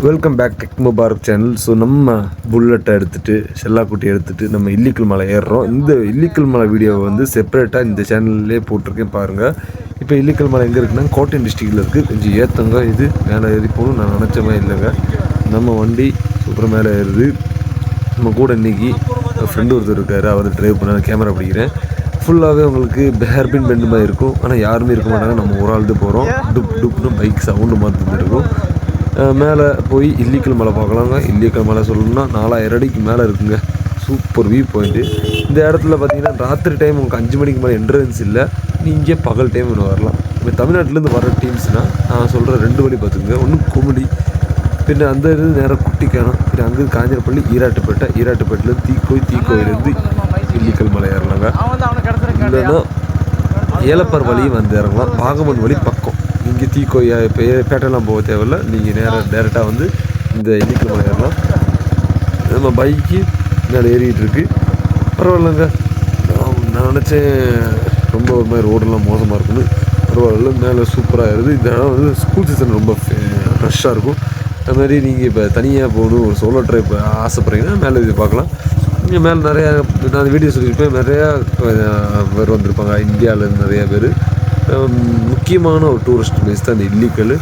Welcome back tech Mubarak channel. So நம்ம புல்லட்டை எடுத்துகிட்டு செல்லாக்குட்டி எடுத்துகிட்டு நம்ம இல்லிக்கல் மலை ஏறுறோம். இந்த இல்லிக்கல் மலை வீடியோவை வந்து செப்பரேட்டாக இந்த சேனல்லே போட்டிருக்கேன் பாருங்கள். இப்போ இல்லிக்கல் மலை எங்கே இருக்குன்னா கோட்டயம் டிஸ்ட்ரிக்டில் இருக்குது. கொஞ்சம் ஏற்றங்க, இது மேலே ஏறி போகணும். நான் நினச்ச மாதிரி இல்லைங்க, நம்ம வண்டி சூப்பராக மேலே ஏறுது. நம்ம கூட இன்றைக்கி ஃப்ரெண்டு ஒருத்தர் இருக்கார், அவர் ட்ரைவ் பண்ண கேமரா பிடிக்கிறேன். ஃபுல்லாகவே உங்களுக்கு ஹேர்பின் பெண்டு மாதிரி இருக்கும், ஆனால் யாருமே இருக்க மாட்டாங்க. நம்ம ஒரு ஆள் தான் போகிறோம். டுப் டுப்னு பைக் சவுண்டு மாதிரி இருக்கும். மேலே போய் இல்லிக்கல் மலை பார்க்கலாங்க. இல்லிக்கல் மலை சொல்லணும்னா 4000 அடிக்கு மேலே இருக்குங்க. Super view point. இந்த இடத்துல பார்த்தீங்கன்னா ராத்திரி டைம் உங்களுக்கு 5 மணிக்கு மேலே என்ட்ரன்ஸ் இல்லை. நீங்கள் பகல் டைம் ஒன்று வரலாம். இப்போ தமிழ்நாட்டிலேருந்து வர டீம்ஸ்னால் நான் சொல்கிற 2 வழி பார்த்துக்குங்க. ஒன்று குமுளி, பின்ன அந்த இது நேராக குட்டிக்கானம், பின்ன அங்கே காஞ்சிரப்பள்ளி, ஈராட்டுப்பேட்டிலேருந்து தீக்கோயிலேருந்து இல்லிக்கல் மலை ஏறலாங்க. இல்லைன்னா ஏலப்பார் வழியும் வந்து இறங்கலாம். வாகமன் வழி பக்கம். இங்கே தீக்கோயா இப்போ பேட்டெல்லாம் போக தேவையில்ல. நீங்கள் டேரெக்டாக வந்து இந்த இல்லிக்கல் மலை ஏறலாம். நம்ம பைக்கு மேலே ஏறிக்கிட்டு இருக்கு. பரவாயில்லைங்க. நான் நினச்சேன் ரொம்ப ஒரு மாதிரி ரோடெல்லாம் மோசமாக இருக்குன்னு. பரவாயில்ல, மேலே சூப்பராக இருக்குது. இந்த இடம் வந்து ஸ்கூல் சீசன் ரொம்ப ஃப்ரெஷ்ஷாக இருக்கும். அது மாதிரி நீங்கள் இப்போ தனியாக போகணும், ஒரு சோலோ ட்ரைப் ஆசைப்பட்றீங்கன்னா மேலே இது பார்க்கலாம். இங்கே மேலே நிறையா நான் வீடியோ சொல்லியிருப்பேன், நிறையா பேர் வந்திருப்பாங்க இந்தியாவிலேருந்து நிறையா பேர். முக்கியமான ஒரு டூரிஸ்ட் பிளேஸ் தான் இந்த இல்லிக்கல்.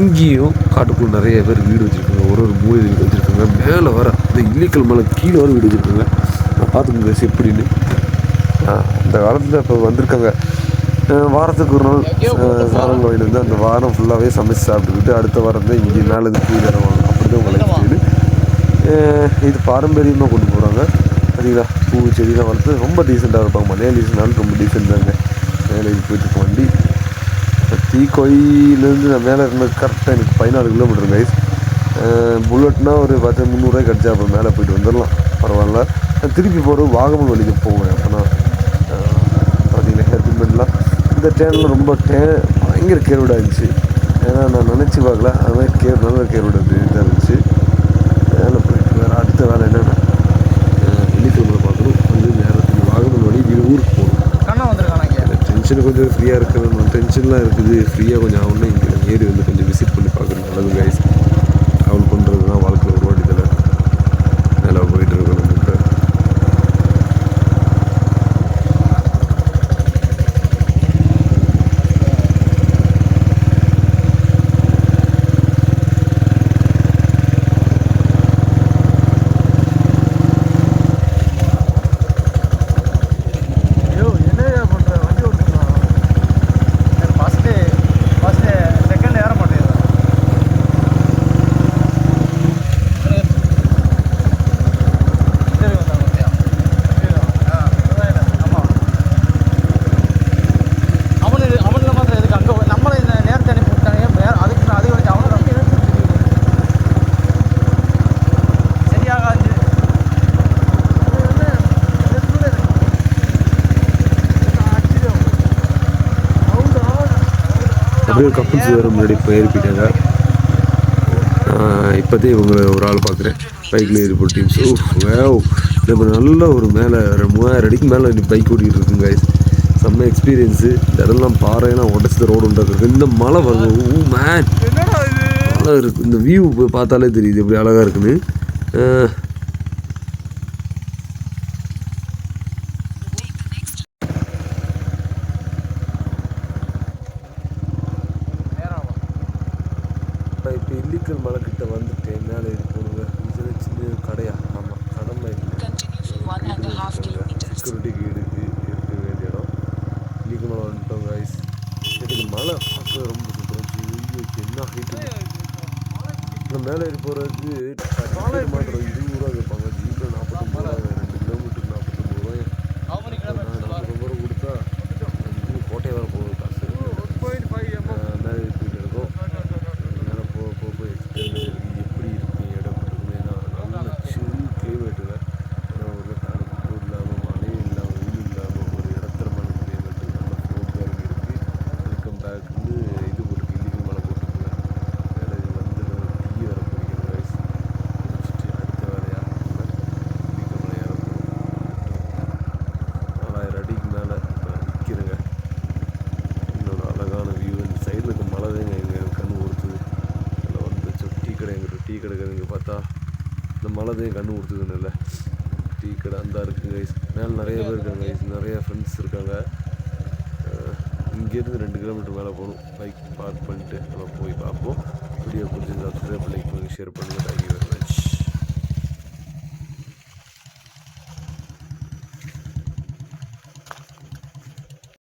இங்கேயும் காட்டுக்குள்ளே நிறைய பேர் வீடு வச்சுருக்காங்க. ஒரு மூலையில் வீடு வச்சுருக்காங்க. மேலே வர இந்த இல்லிக்கல் மேலே கீழே வர வீடு வச்சுருக்காங்க. நான் பார்த்துக்கோங்க எப்படின்னு. இந்த காலத்தில் இப்போ வந்திருக்காங்க. வாரத்துக்கு ஒரு நாள் சாரல் கோயில் வந்து அந்த வாரம் ஃபுல்லாகவே சமைச்சு சாப்பிட்டுக்கிட்டு அடுத்த வாரம் தான் இங்கே மேலே இது கீழே இறங்குவாங்க. அப்படி தான் உங்களுக்கு இது பாரம்பரியமாக கொண்டு போகிறாங்க. பார்த்தீங்களா, பூ செடிலாம் வளர்த்து ரொம்ப டீசெண்டாக இருப்பாங்க. மலையாளி டீசெண்டாலும் ரொம்ப டீசெண்டாங்க. மேலே இது போயிட்டு வண்டி தீக்கோயிலேருந்து நான் மேலே இருந்தது கரெக்டாக எனக்கு 14 கிலோமீட்டர் கைஸ். புல்லட்னா ஒரு 300 கிடச்சா அப்புறம் மேலே போயிட்டு வந்துடலாம். பரவாயில்ல. நான் திருப்பி போகிற வாகமன் வழிக்கு போவேன். அப்போ நான் பார்த்தீங்கன்னா ஹெல்மெட்லாம் இந்த ட்ரெயினில் ரொம்ப பயங்கர கேர்விடாக இருந்துச்சு. ஏன்னா நான் நினச்சி பார்க்கல, அது மாதிரி நல்ல கேர்விடாக இதாக இருந்துச்சு. மேலே போயிட்டு வேறு அடுத்த வேலை என்னென்னா இல்லிக்கல் பார்க்கணும். வந்து நேரத்துக்கு வாகமன் வழி ஊருக்கு போகணும். டென்ஷன் கொஞ்சம் ஃப்ரீயாக இருக்கணும். டென்ஷன்லாம் இருக்குது, ஃப்ரீயாக கொஞ்சம் ஆகணும்னா இங்கே ஏறி வந்து கொஞ்சம் விசிட் பண்ணி பார்க்குறது நல்லது கைஸ். ட்ராவல் பண்ணுறது தான் வாழ்க்கையில் ஒரு வாட்டி தலை மேலே போயிட்டு இருக்கணும். அப்படியே கப்புள்ஸ் வேறு முன்னாடி போயிருப்பிட்டாங்க. இப்போதே இவங்க ஒரு ஆள் பார்க்குறேன் பைக்கில் ஏறி போட்டு டீம்ஸ். நம்ம நல்ல ஒரு மேலே 3000 அடிக்கு மேலே பைக் ஓட்டிகிட்டு இருக்குங்க. செம்ம எக்ஸ்பீரியன்ஸு. இந்த இடம்லாம் பாறையெல்லாம் உடச்சி ரோடு உண்டாக்குறது. இந்த மலை வருது மேன் அழகாக இருக்குது. இந்த வியூ போய் பார்த்தாலே தெரியுது எப்படி அழகாக இருக்குன்னு. இப்போ இல்லிக்கல் மலை கிட்ட வந்துட்டேன். மேலே ஏறி போகணுங்க. இதில் சின்ன கடையா? ஆமாம், கடமை செக்யூரிட்டி கைடுக்கு இருக்க வேண்டிய இடம். இல்லிக்கல் மலை வந்துட்டோம் கைஸ். எனக்கு மலை பார்க்க ரொம்ப சூப்பராக இருந்துச்சு. என்ன ஹைட்டு! நான் மேலே ஏறி போகிறதுக்கு மாத்திரம் 20 ரூபா கேட்பாங்க. ஜீப்பில் 49 ரூபா, 2 கிலோமீட்டருக்கு 49 ரூபாய். 49 ரூபா கொடுத்தா கோட்டையை வேறு போகும் காசு. மேலே ஏறி இருக்கும். போய் எக்ஸ்பிளைன் எப்படி இருக்கு இடம் இருக்குமே. நல்ல சில் கிளைமேட்டுங்க. ஏன்னா ஒரு தடுப்பு இல்லாமல் மழையும் இல்லாமல் வெயில் இல்லாமல் ஒரு இடத்தரமான கிளைமேட்டு. நல்ல ஃப்ளோட் இறங்கி இருக்குது. வெல்கம் பேக்னு இது போட்டுருக்கு, இல்லிக்கல் மலை போட்டுருக்குங்க. வேலை இது வந்து டீ வர பிடிக்கணும் கைஸ். முடிச்சுட்டு அடுத்த வேலையாக இல்லிக்கல் மலை ஏற 4000 அடிக்கு மேலே நிற்கிறேங்க. டீ கடை இங்கே பார்த்தா இந்த மழை தான் கண்ணு கொடுத்துதுன்னு இல்லை, டீ கடை அந்த இருக்குது கைஸ். மேலே நிறைய பேர் இருக்காங்க கைஸ், நிறைய ஃப்ரெண்ட்ஸ் இருக்காங்க. இங்கேருந்து 2 கிலோமீட்டர் மேலே போகணும். பைக் பார்க் பண்ணிட்டு நம்ம போய் பார்ப்போம். வீடியோ பிடிச்சி சப்ஸ்கிரைப் லைக் பண்ணி ஷேர் பண்ணுங்கள். தேங்க்யூ.